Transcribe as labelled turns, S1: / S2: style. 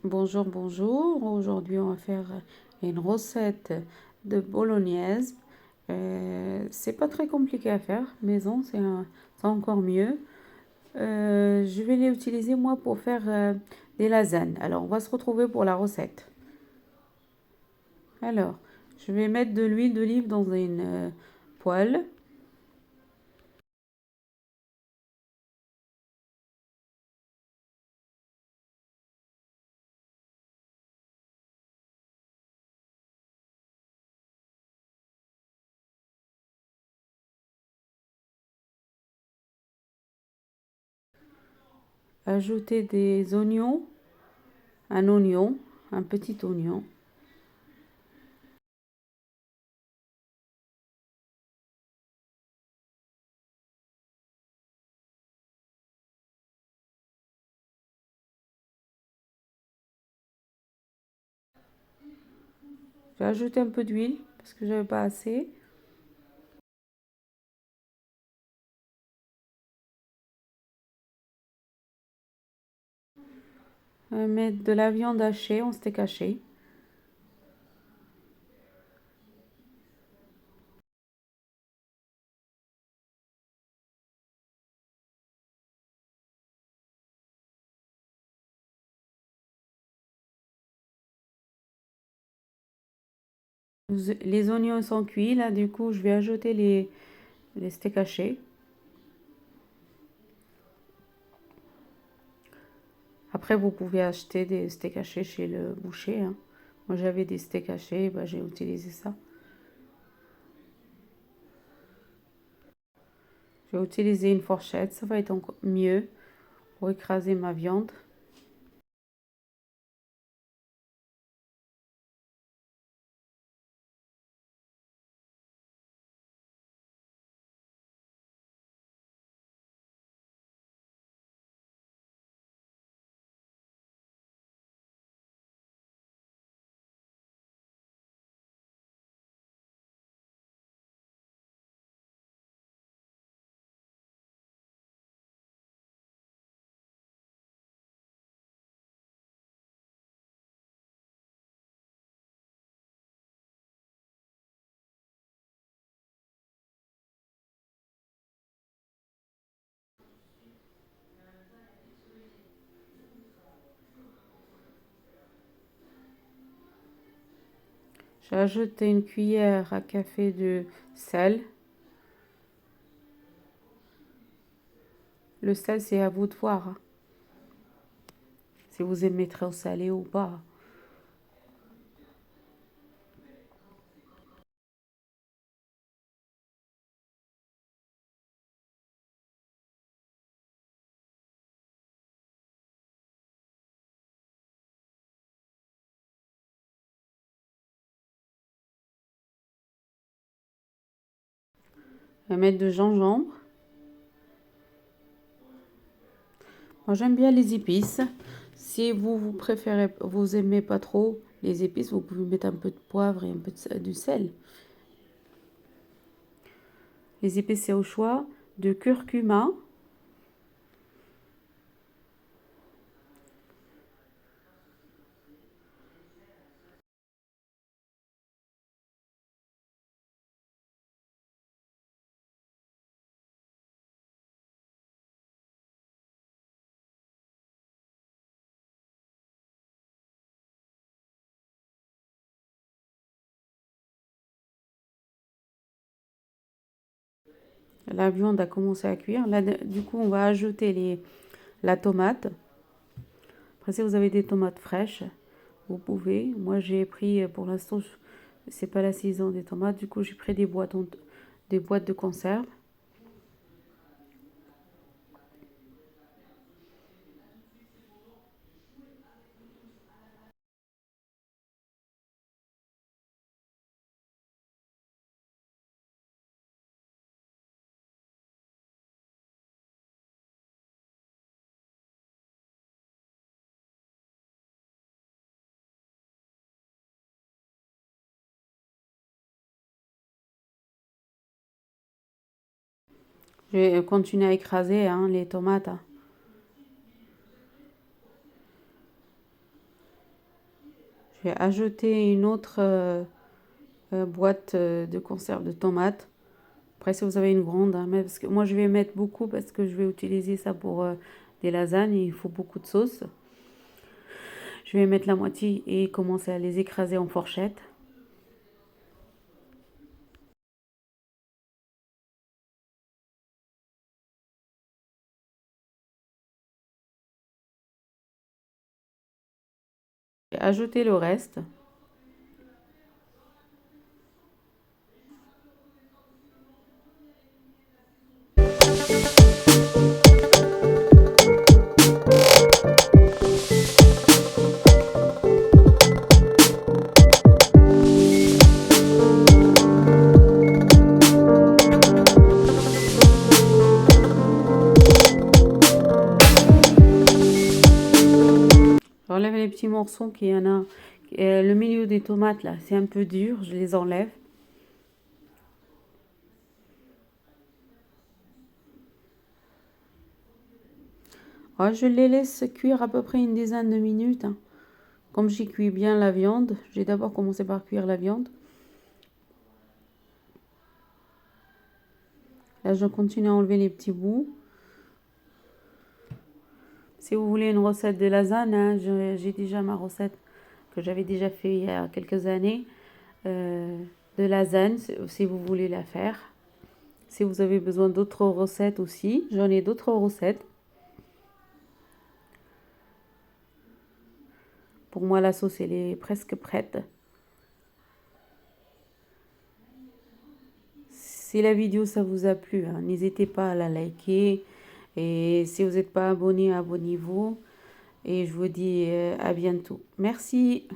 S1: Bonjour, bonjour. Aujourd'hui, on va faire une recette de bolognaise. C'est pas très compliqué à faire, maison, c'est encore mieux. Je vais les utiliser moi pour faire des lasagnes. Alors, on va se retrouver pour la recette. Alors, je vais mettre de l'huile d'olive dans une poêle. Ajouter des oignons, un oignon, un petit oignon. Je vais ajouter un peu d'huile parce que j'avais pas assez. Mettre de la viande hachée en steak haché. Les oignons sont cuits, là, du coup, je vais ajouter les steaks hachés. Après, vous pouvez acheter des steaks hachés chez le boucher, hein. Moi, j'avais des steaks hachés, bah, j'ai utilisé ça. Je vais utiliser une fourchette, ça va être encore mieux pour écraser ma viande. J'ai ajouté une cuillère à café de sel. Le sel, c'est à vous de voir, hein, si vous aimez trop salé ou pas. Je vais mettre de gingembre. Moi, j'aime bien les épices. Si vous préférez, vous aimez pas trop les épices, vous pouvez mettre un peu de poivre et un peu de sel. Les épices, c'est au choix. De curcuma. La viande a commencé à cuire. Là, du coup, on va ajouter la tomate. Après, si vous avez des tomates fraîches, vous pouvez. Moi, j'ai pris, pour l'instant, c'est pas la saison des tomates. Du coup, j'ai pris des boîtes de conserve. Je vais continuer à écraser, hein, les tomates, hein. Je vais ajouter une autre boîte de conserve de tomates. Après, si vous avez une grande, hein, mais parce que moi, je vais mettre beaucoup parce que je vais utiliser ça pour des lasagnes et il faut beaucoup de sauce. Je vais mettre la moitié et commencer à les écraser en fourchette. Et ajouter le reste. J'enlève les petits morceaux qu'il y en a. Le milieu des tomates, là, c'est un peu dur. Je les enlève. Ouais, je les laisse cuire à peu près une dizaine de minutes, hein. Comme j'ai cuit bien la viande, j'ai d'abord commencé par cuire la viande. Là, je continue à enlever les petits bouts. Si vous voulez une recette de lasagne, hein, j'ai déjà ma recette que j'avais déjà fait il y a quelques années de lasagne, si vous voulez la faire. Si vous avez besoin d'autres recettes aussi, j'en ai d'autres recettes. Pour moi, la sauce, elle est presque prête. Si la vidéo, ça vous a plu, hein, n'hésitez pas à la liker. Et si vous n'êtes pas abonné, abonnez-vous. Et je vous dis à bientôt. Merci.